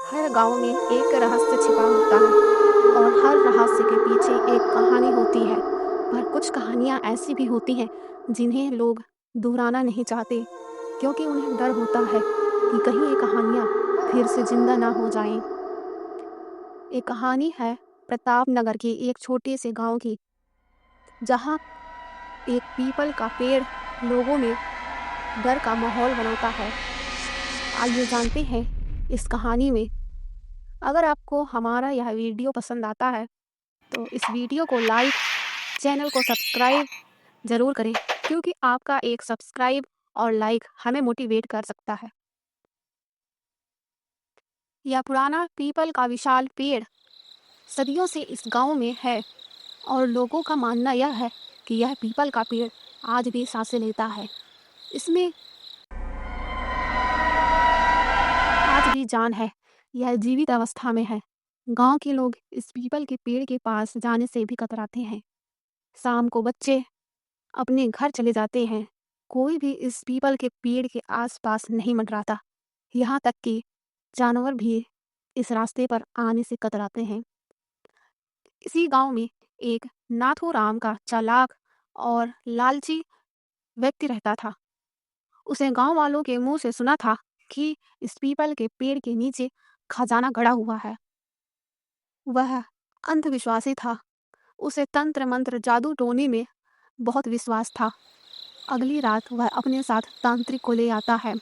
हर गांव में एक रहस्य छिपा होता है और हर रहस्य के पीछे एक कहानी होती है। पर कुछ कहानियां ऐसी भी होती हैं जिन्हें लोग दोहराना नहीं चाहते, क्योंकि उन्हें डर होता है कि कहीं ये कहानियां फिर से जिंदा ना हो जाएं। एक कहानी है प्रताप नगर के एक छोटे से गांव की, जहां एक पीपल का पेड़ लोगों में डर का माहौल बनाता है। आइए जानते हैं इस कहानी में। अगर आपको हमारा यह वीडियो पसंद आता है तो इस वीडियो को लाइक, चैनल को सब्सक्राइब ज़रूर करें, क्योंकि आपका एक सब्सक्राइब और लाइक हमें मोटिवेट कर सकता है। यह पुराना पीपल का विशाल पेड़ सदियों से इस गांव में है और लोगों का मानना यह है कि यह पीपल का पेड़ आज भी सांसें लेता है। इसमें आज भी जान है, यह जीवित अवस्था में है। गांव के लोग इस पीपल के पेड़ के पास जाने से भी कतराते हैं। शाम को बच्चे अपने घर चले जाते हैं। कोई भी इस पीपल के पेड़ के आसपास नहीं मंडराता। यहाँ तक कि जानवर भी इस रास्ते पर आने से कतराते हैं। इसी गांव में एक नाथूराम का चालाक और लालची व्यक्ति रहता था। उसे गांव वालों के मुंह से सुना था कि इस पीपल के पेड़ के नीचे खजाना गड़ा हुआ है। वह अंधविश्वासी था। उसे तंत्र मंत्र जादू टोने में बहुत विश्वास था। अगली रात वह अपने साथ तांत्रिक को ले आता है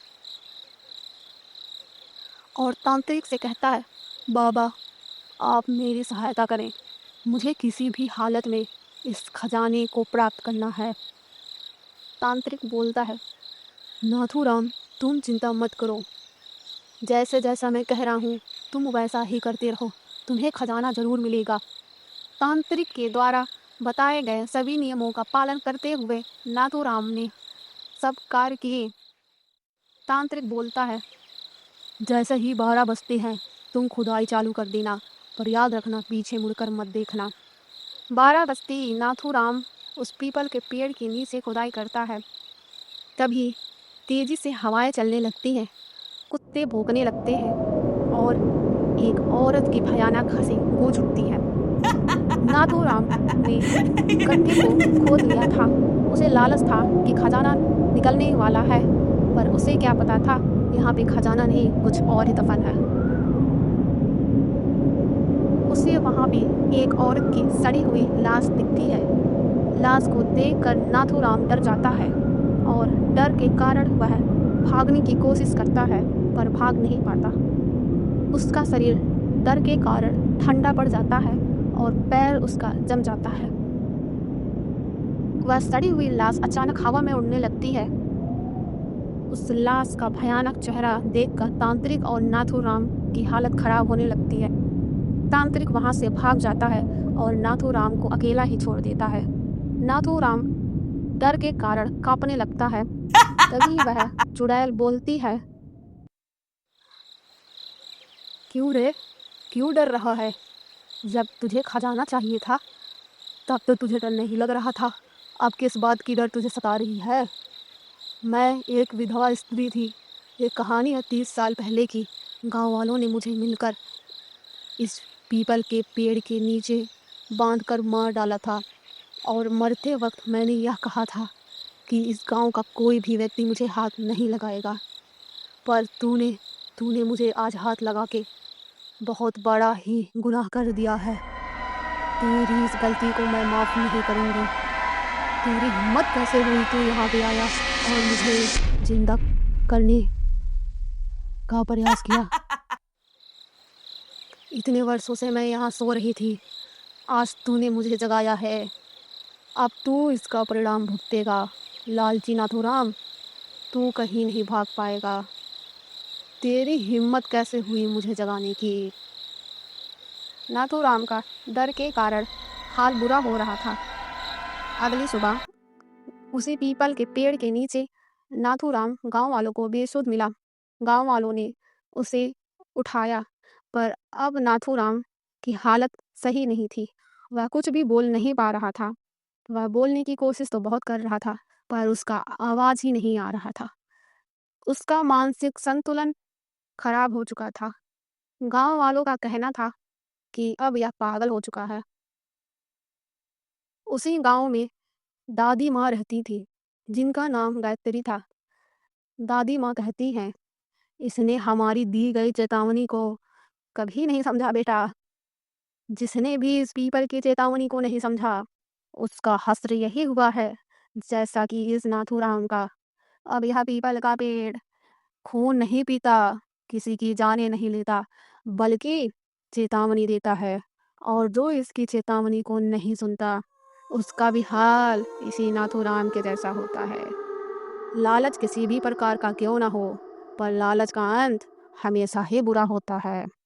और तांत्रिक से कहता है, बाबा, आप मेरी सहायता करें। मुझे किसी भी हालत में इस खजाने को प्राप्त करना है। तांत्रिक बोलता है, नाथूराम, तुम चिंता मत करो। जैसे जैसा मैं कह रहा हूँ तुम वैसा ही करते रहो, तुम्हें खजाना जरूर मिलेगा। तांत्रिक के द्वारा बताए गए सभी नियमों का पालन करते हुए नाथूराम ने सब कार्य किए। तांत्रिक बोलता है, जैसे ही 12 बजते हैं तुम खुदाई चालू कर देना, पर याद रखना पीछे मुड़कर मत देखना। 12 बजते ही नाथूराम उस पीपल के पेड़ के नीचे खुदाई करता है। तभी तेजी से हवाएं चलने लगती हैं, कुत्ते भौंकने लगते हैं और एक औरत की भयानक हंसी गूंज उठती है। नाथूराम ने गड्ढे को खोद लिया था। उसे लालच था कि खजाना निकलने वाला है, पर उसे क्या पता था यहाँ पे खजाना नहीं, कुछ और ही दफन है। उसे वहाँ पे एक औरत की सड़ी हुई लाश दिखती है। लाश को देखकर नाथूराम डर जाता है और डर के कारण वह भागने की कोशिश करता है, पर भाग नहीं पाता। उसका शरीर डर के कारण ठंडा पड़ जाता है और पैर उसका जम जाता है। वह सड़ी हुई लाश अचानक हवा में उड़ने लगती है। उस लाश का भयानक चेहरा देखकर तांत्रिक और नाथूराम की हालत खराब होने लगती है। तांत्रिक वहां से भाग जाता है और नाथूराम को अकेला ही छोड़ देता है। नाथूराम डर के कारण कांपने लगता है। तभी वह चुड़ैल बोलती है, क्यों रे, क्यों डर रहा है? जब तुझे खजाना चाहिए था तब तो तुझे डर नहीं लग रहा था, अब किस बात की डर तुझे सता रही है? मैं एक विधवा स्त्री थी। ये कहानी है 30 साल पहले की। गांव वालों ने मुझे मिलकर इस पीपल के पेड़ के नीचे बांधकर मार डाला था और मरते वक्त मैंने यह कहा था कि इस गांव का कोई भी व्यक्ति मुझे हाथ नहीं लगाएगा। पर तूने तूने मुझे आज हाथ लगा के बहुत बड़ा ही गुनाह कर दिया है। तेरी इस गलती को मैं माफ़ नहीं करूँगी। तेरी हिम्मत कैसे हुई तू यहाँ पे आया और मुझे जिंदा करने का प्रयास किया? इतने वर्षों से मैं यहाँ सो रही थी, आज तूने मुझे जगाया है। अब तू इसका परिणाम भुगतेगा। लालची नाथूराम, तू कहीं नहीं भाग पाएगा। तेरी हिम्मत कैसे हुई मुझे जगाने की? नाथूराम का डर के कारण हाल बुरा हो रहा था। अगली सुबह उसी पीपल के पेड़ के नीचे नाथूराम गांव वालों को बेसुध मिला। गांव वालों ने उसे उठाया, पर अब नाथूराम की हालत सही नहीं थी। वह कुछ भी बोल नहीं पा रहा था। वह बोलने की कोशिश तो बहुत कर रहा था, पर उसका आवाज ही नहीं आ रहा था। उसका मानसिक संतुलन खराब हो चुका था। गांव वालों का कहना था कि अब यह पागल हो चुका है। उसी गांव में दादी माँ रहती थी, जिनका नाम गायत्री था। दादी माँ कहती हैं, इसने हमारी दी गई चेतावनी को कभी नहीं समझा बेटा। जिसने भी इस पीपल की चेतावनी को नहीं समझा, उसका हश्र यही हुआ है जैसा कि इस नाथूराम का। अब यह पीपल का पेड़ खून नहीं पीता, किसी की जानें नहीं लेता, बल्कि चेतावनी देता है। और जो इसकी चेतावनी को नहीं सुनता, उसका भी हाल इसी नाथूराम के जैसा होता है। लालच किसी भी प्रकार का क्यों ना हो, पर लालच का अंत हमेशा ही बुरा होता है।